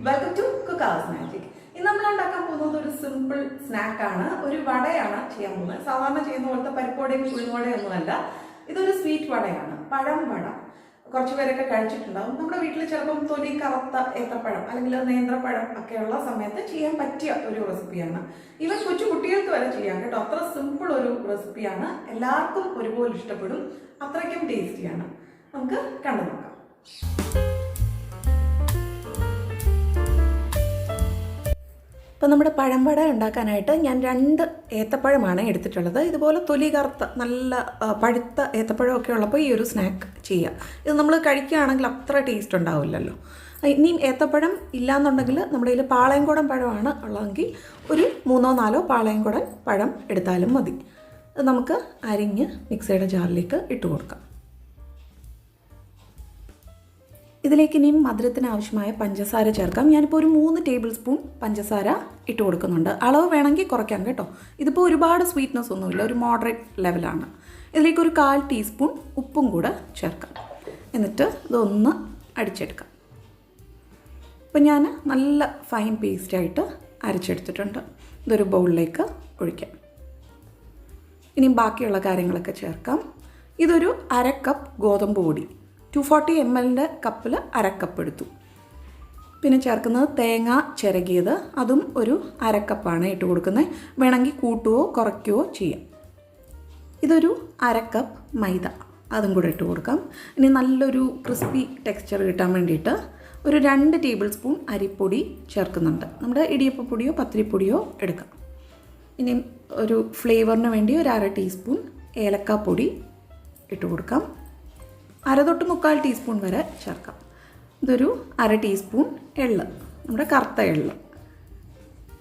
Welcome to Cooka's magic. ഇന്ന് നമ്മൾ ഉണ്ടാക്കാൻ പോകുന്നത് ഒരു സിമ്പിൾ സ്നാക്കാണ്. ഒരു വടയാണ് ചെയ്യാൻ പോകുന്നത്. സാധാരണ ചെയ്യുന്ന പോലത്തെ പരിപ്പുവടയും ഉഴുന്നുവടയും ഒന്നുമല്ല. ഇതൊരു സ്വീറ്റ് വടയാണ്, പഴം വട. കുറച്ച് പേരൊക്കെ കഴിച്ചിട്ടുണ്ടാവും. നമ്മുടെ വീട്ടിൽ ചിലപ്പം തൊലി കറുത്ത ഏത്തപ്പഴം അല്ലെങ്കിൽ നേന്ത്രപ്പഴം ഒക്കെയുള്ള സമയത്ത് ചെയ്യാൻ പറ്റിയ ഒരു റെസിപ്പിയാണ്. ഈവൻ കൊച്ചു കുട്ടികൾക്ക് വരെ ചെയ്യാം കേട്ടോ. അത്ര സിമ്പിൾ ഒരു റെസിപ്പിയാണ്. എല്ലാവർക്കും ഒരുപോലെ ഇഷ്ടപ്പെടും. അത്രയ്ക്കും ടേസ്റ്റിയാണ്. നമുക്ക് കണ്ടു നോക്കാം. അപ്പോൾ നമ്മുടെ പഴംവട ഉണ്ടാക്കാനായിട്ട് ഞാൻ 2 ഏത്തപ്പഴമാണ് എടുത്തിട്ടുള്ളത്. ഇതുപോലെ തൊലി കറുത്ത നല്ല പഴുത്ത ഏത്തപ്പഴമൊക്കെ ഉള്ളപ്പോൾ ഈ ഒരു സ്നാക്ക് ചെയ്യാം. ഇത് നമ്മൾ കഴിക്കുകയാണെങ്കിൽ അത്ര ടേസ്റ്റ് ഉണ്ടാവില്ലല്ലോ. ഇനിയും ഏത്തപ്പഴം ഇല്ലയെന്നുണ്ടെങ്കിൽ നമ്മുടെ കയ്യിൽ പാളയംകുടൻ പഴമാണ് ഉള്ളതെങ്കിൽ ഒരു 3-4 പാളയംകുടൻ പഴം എടുത്താലും മതി. അത് നമുക്ക് അരിഞ്ഞ് മിക്സിയുടെ ജാറിലേക്ക് ഇട്ട് കൊടുക്കാം. ഇതിലേക്ക് ഇനിയും മധുരത്തിന് ആവശ്യമായ പഞ്ചസാര ചേർക്കാം. ഞാനിപ്പോൾ ഒരു 3 ടേബിൾ സ്പൂൺ പഞ്ചസാര ഇട്ട് കൊടുക്കുന്നുണ്ട്. അളവ് വേണമെങ്കിൽ കുറയ്ക്കാം കേട്ടോ. ഇതിപ്പോൾ ഒരുപാട് സ്വീറ്റ്നെസ് ഒന്നുമില്ല, ഒരു മോഡറേറ്റ് ലെവലാണ്. ഇതിലേക്ക് ഒരു 1/4 ടീസ്പൂൺ ഉപ്പും കൂടെ ചേർക്കാം. എന്നിട്ട് ഇതൊന്ന് അടിച്ചെടുക്കാം. ഇപ്പം ഞാൻ നല്ല ഫൈൻ പേസ്റ്റായിട്ട് അരച്ചെടുത്തിട്ടുണ്ട്. ഇതൊരു ബൗളിലേക്ക് ഒഴിക്കാം. ഇനിയും ബാക്കിയുള്ള കാര്യങ്ങളൊക്കെ ചേർക്കാം. ഇതൊരു 1/2 കപ്പ് ഗോതമ്പ് പൊടി, 240 ml കപ്പിൽ 1/2 കപ്പ് എടുത്തു. പിന്നെ ചേർക്കുന്നത് തേങ്ങ ചിരകിയത്, അതും ഒരു 1/2 കപ്പാണ് ഇട്ട് കൊടുക്കുന്നത്. വേണമെങ്കിൽ കൂട്ടുകയോ കുറയ്ക്കുകയോ ചെയ്യാം. ഇതൊരു 1/2 കപ്പ് മൈദ, അതും കൂടെ ഇട്ട് കൊടുക്കാം. ഇനി നല്ലൊരു ക്രിസ്പി ടെക്സ്ചർ കിട്ടാൻ വേണ്ടിയിട്ട് ഒരു 2 ടേബിൾ സ്പൂൺ അരിപ്പൊടി ചേർക്കുന്നുണ്ട്. നമ്മുടെ ഇടിയപ്പപ്പൊടിയോ പത്തിരിപ്പൊടിയോ എടുക്കാം. ഇനി ഒരു ഫ്ലേവറിന് വേണ്ടി ഒരു 1/2 ടീസ്പൂൺ ഏലക്കാപ്പൊടി ഇട്ട് കൊടുക്കാം. 1/2 തൊട്ട് 3/4 ടീസ്പൂൺ വരെ ചേർക്കാം. ഇതൊരു 1/2 ടീസ്പൂൺ എള്ള്, നമ്മുടെ കറുത്ത എള്ള്.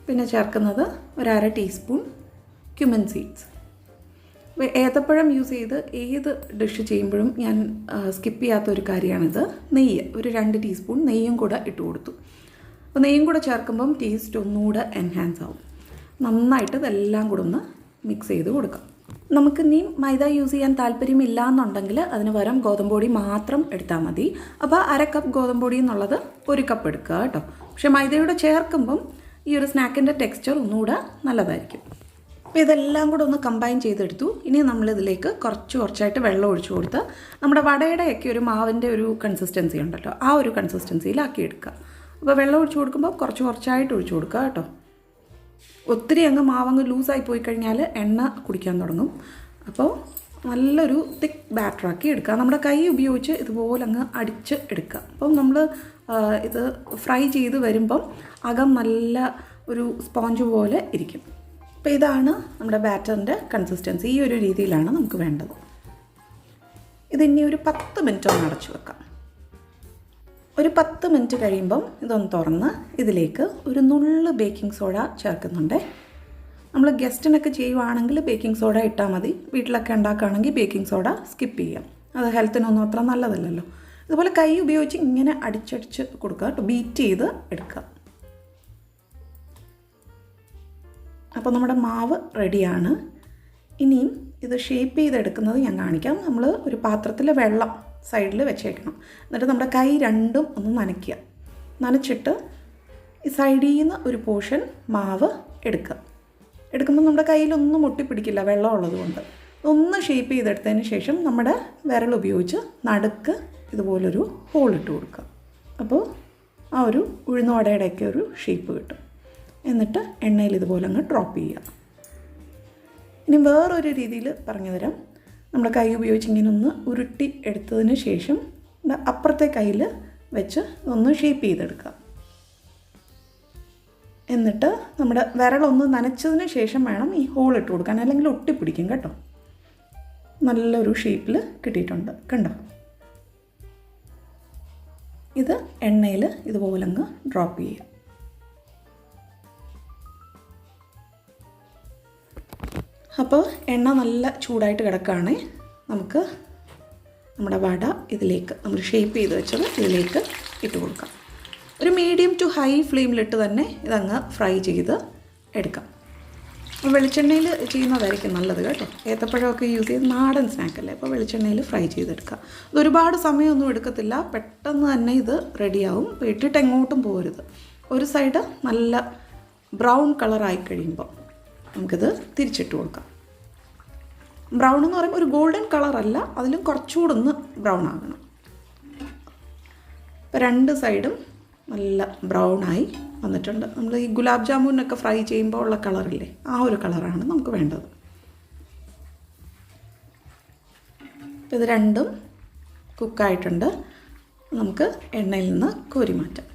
പിന്നെ ചേർക്കുന്നത് ഒരു 1/2 ടീസ്പൂൺ ക്യുമിൻ സീഡ്സ്. ഏത്തപ്പഴം യൂസ് ചെയ്ത് ഏത് ഡിഷ് ചെയ്യുമ്പോഴും ഞാൻ സ്കിപ്പ് ചെയ്യാത്ത ഒരു കാര്യമാണിത്. നെയ്യ് ഒരു 2 ടീസ്പൂൺ നെയ്യും കൂടെ ഇട്ട് കൊടുത്തു. അപ്പോൾ നെയ്യും കൂടെ ചേർക്കുമ്പം ടേസ്റ്റ് ഒന്നുകൂടെ എൻഹാൻസ് ആവും. നന്നായിട്ട് ഇതെല്ലാം കൂടെ ഒന്ന് മിക്സ് ചെയ്ത് കൊടുക്കാം. നമുക്ക് ഇനിയും മൈദ യൂസ് ചെയ്യാൻ താല്പര്യമില്ല എന്നുണ്ടെങ്കിൽ അതിന് പകരം ഗോതമ്പൊടി മാത്രം എടുത്താൽ മതി. അപ്പോൾ 1/2 കപ്പ് ഗോതമ്പൊടി എന്നുള്ളത് 1 കപ്പ് എടുക്കുക കേട്ടോ. പക്ഷേ മൈദയോടെ ചേർക്കുമ്പം ഈ ഒരു സ്നാക്കിൻ്റെ ടെക്സ്ചർ ഒന്നുകൂടെ നല്ലതായിരിക്കും. അപ്പോൾ ഇതെല്ലാം കൂടെ ഒന്ന് കമ്പൈൻ ചെയ്തെടുത്തു. ഇനി നമ്മളിതിലേക്ക് കുറച്ചായിട്ട് വെള്ളം ഒഴിച്ചു കൊടുത്ത് നമ്മുടെ വടയുടെയൊക്കെ ഒരു മാവിൻ്റെ ഒരു കൺസിസ്റ്റൻസി ഉണ്ടല്ലോ, ആ ഒരു കൺസിസ്റ്റൻസിയിലാക്കി എടുക്കുക. അപ്പോൾ വെള്ളം ഒഴിച്ചു കൊടുക്കുമ്പോൾ കുറച്ചായിട്ട് ഒഴിച്ചു കൊടുക്കുക കേട്ടോ. ഒത്തിരി മാവങ്ങ് ലൂസായി പോയി കഴിഞ്ഞാൽ എണ്ണ കുടിക്കാൻ തുടങ്ങും. അപ്പോൾ നല്ലൊരു തിക്ക് ബാറ്ററാക്കി എടുക്കുക. നമ്മുടെ കൈ ഉപയോഗിച്ച് ഇതുപോലെ അടിച്ച് എടുക്കുക. അപ്പം നമ്മൾ ഇത് ഫ്രൈ ചെയ്ത് വരുമ്പം അകം നല്ല ഒരു സ്പോഞ്ച് പോലെ ഇരിക്കും. അപ്പോൾ ഇതാണ് നമ്മുടെ ബാറ്ററിൻ്റെ കൺസിസ്റ്റൻസി. ഈ ഒരു രീതിയിലാണ് നമുക്ക് വേണ്ടത്. ഇതിനി ഒരു 10 മിനിറ്റ് ഒന്ന് അടച്ചു വെക്കാം. ഒരു 10 മിനിറ്റ് കഴിയുമ്പം ഇതൊന്ന് തുറന്ന് ഇതിലേക്ക് ഒരു നുള്ള് ബേക്കിംഗ് സോഡ ചേർക്കുന്നുണ്ട്. നമ്മൾ ഗസ്റ്റിനൊക്കെ ചെയ്യുവാണെങ്കിൽ ബേക്കിംഗ് സോഡ ഇട്ടാൽ മതി. വീട്ടിലൊക്കെ ഉണ്ടാക്കുകയാണെങ്കിൽ ബേക്കിംഗ് സോഡ സ്കിപ്പ് ചെയ്യാം. അത് ഹെൽത്തിനൊന്നും അത്ര നല്ലതല്ലല്ലോ. ഇതുപോലെ കൈ ഉപയോഗിച്ച് ഇങ്ങനെ അടിച്ചടിച്ച് കൊടുക്കുക കേട്ടോ. ബീറ്റ് ചെയ്ത് എടുക്കുക. അപ്പോൾ നമ്മുടെ മാവ് റെഡിയാണ്. ഇനിയും ഇത് ഷേപ്പ് ചെയ്തെടുക്കുന്നത് ഞാൻ കാണിക്കാം. നമ്മൾ ഒരു പാത്രത്തിൽ വെള്ളം സൈഡിൽ വെച്ചേക്കണം. എന്നിട്ട് നമ്മുടെ കൈ രണ്ടും ഒന്ന് നനയ്ക്കുക. നനച്ചിട്ട് ഈ സൈഡിൽ നിന്ന് ഒരു പോർഷൻ മാവ് എടുക്കുമ്പോൾ നമ്മുടെ കയ്യിലൊന്നും ഒട്ടിപ്പിടിക്കില്ല, വെള്ളം ഉള്ളത് കൊണ്ട്. ഒന്ന് ഷേപ്പ് ചെയ്തെടുത്തതിന് ശേഷം നമ്മുടെ വിരൽ ഉപയോഗിച്ച് നടുക്ക് ഇതുപോലൊരു ഹോൾ ഇട്ട് കൊടുക്കുക. അപ്പോൾ ആ ഒരു ഉഴുന്നുവടയുടെയൊക്കെ ഒരു ഷേപ്പ് കിട്ടും. എന്നിട്ട് എണ്ണയിൽ ഇതുപോലെ ഡ്രോപ്പ് ചെയ്യുക. ഇനി വേറൊരു രീതിയിൽ പറഞ്ഞു തരാം. നമ്മുടെ കൈ ഉപയോഗിച്ച് ഇങ്ങനെ ഒന്ന് ഉരുട്ടി എടുത്തതിന് ശേഷം അപ്പുറത്തെ കയ്യിൽ വെച്ച് ഒന്ന് ഷേപ്പ് ചെയ്തെടുക്കുക. എന്നിട്ട് നമ്മുടെ വിരളൊന്ന് നനച്ചതിന് ശേഷം വേണം ഈ ഹോൾ ഇട്ട് കൊടുക്കാൻ, അല്ലെങ്കിൽ ഒട്ടിപ്പിടിക്കും കേട്ടോ. നല്ലൊരു ഷേപ്പിൽ കിട്ടിയിട്ടുണ്ട്, കണ്ടോ? ഇത് എണ്ണയിൽ ഇതുപോലെ ഡ്രോപ്പ് ചെയ്യുക. അപ്പോൾ എണ്ണ നല്ല ചൂടായിട്ട് കിടക്കുകയാണ്. നമുക്ക് നമ്മുടെ വട ഇതിലേക്ക് നമ്മൾ ഷേപ്പ് ചെയ്ത് വെച്ചത് ഇതിലേക്ക് ഇട്ട് കൊടുക്കാം. ഒരു മീഡിയം ടു ഹൈ ഫ്ലെയിമിലിട്ട് തന്നെ ഇതങ്ങ് ഫ്രൈ ചെയ്ത് എടുക്കാം. വെളിച്ചെണ്ണയിൽ ചെയ്യുന്നതായിരിക്കും നല്ലത് കേട്ടോ. ഏത്തപ്പഴമൊക്കെ യൂസ് ചെയ്ത് നാടൻ സ്നാക്കല്ലേ, അപ്പോൾ വെളിച്ചെണ്ണയിൽ ഫ്രൈ ചെയ്തെടുക്കുക. ഇതൊരുപാട് സമയമൊന്നും എടുക്കത്തില്ല, പെട്ടെന്ന് തന്നെ ഇത് റെഡിയാവും. ഇട്ടിട്ട് എങ്ങോട്ടും പോരുത്. ഒരു സൈഡ് നല്ല ബ്രൗൺ കളറായി കഴിയുമ്പോൾ നമുക്കിത് തിരിച്ചിട്ട് കൊടുക്കാം. ബ്രൗൺ എന്ന് പറയുമ്പോൾ ഒരു ഗോൾഡൻ കളറല്ല, അതിലും കുറച്ചുകൂടെ ഒന്ന് ബ്രൗൺ ആകണം. ഇപ്പോൾ രണ്ട് സൈഡും നല്ല ബ്രൗണായി വന്നിട്ടുണ്ട്. നമ്മൾ ഈ ഗുലാബ് ജാമുനൊക്കെ ഫ്രൈ ചെയ്യുമ്പോൾ ഉള്ള കളറില്ലേ, ആ ഒരു കളറാണ് നമുക്ക് വേണ്ടത്. ഇത് രണ്ടും കുക്കായിട്ടുണ്ട്. നമുക്ക് എണ്ണയിൽ നിന്ന് കോരി മാറ്റാം.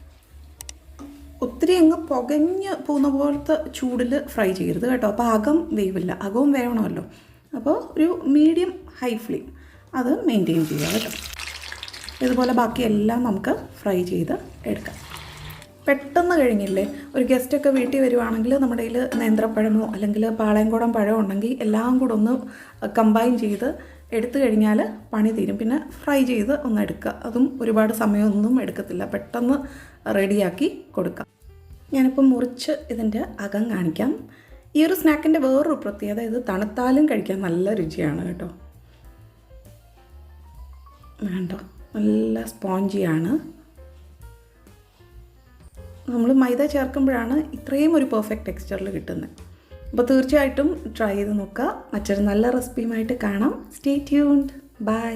ഒത്തിരി അങ്ങ് പുകഞ്ഞ് പോകുന്ന പോലത്തെ ചൂടിൽ ഫ്രൈ ചെയ്യരുത് കേട്ടോ, അപ്പോൾ അകം വേവില്ല. അകവും വേവണമല്ലോ. അപ്പോൾ ഒരു മീഡിയം ഹൈ ഫ്ലെയിം അത് മെയിൻറ്റെയിൻ ചെയ്യുക കേട്ടോ. ഇതുപോലെ ബാക്കിയെല്ലാം നമുക്ക് ഫ്രൈ ചെയ്ത് എടുക്കാം. പെട്ടെന്ന് കഴിഞ്ഞില്ലേ, ഒരു ഗസ്റ്റൊക്കെ വീട്ടിൽ വരുവാണെങ്കിൽ നമ്മുടെ കയ്യിൽ നേന്ത്രപ്പഴമോ അല്ലെങ്കിൽ പാളയംകുടം പഴമോ ഉണ്ടെങ്കിൽ എല്ലാം കൂടെ ഒന്ന് കമ്പൈൻ ചെയ്ത് എടുത്തു കഴിഞ്ഞാൽ പണി തീരും. പിന്നെ ഫ്രൈ ചെയ്ത് ഒന്ന് എടുക്കുക. അതും ഒരുപാട് സമയമൊന്നും എടുക്കത്തില്ല, പെട്ടെന്ന് റെഡിയാക്കി കൊടുക്കാം. ഞാനിപ്പോൾ മുറിച്ച് ഇതിൻ്റെ അകം കാണിക്കാം. ഈ ഒരു സ്നാക്കിൻ്റെ വേറൊരു പ്രത്യേകത, ഇത് തണുത്താലും കഴിക്കാൻ നല്ല രുചിയാണ് കേട്ടോ. വേണ്ടോ, നല്ല സ്പോഞ്ചിയാണ്. നമ്മൾ മൈദ ചേർക്കുമ്പോഴാണ് ഇത്രയും ഒരു പെർഫെക്റ്റ് ടെക്സ്ചറിൽ കിട്ടുന്നത്. അപ്പോൾ തീർച്ചയായിട്ടും ട്രൈ ചെയ്ത് നോക്കുക. മറ്റൊരു നല്ല റെസിപ്പിയുമായിട്ട് കാണാം. Stay tuned. ബൈ.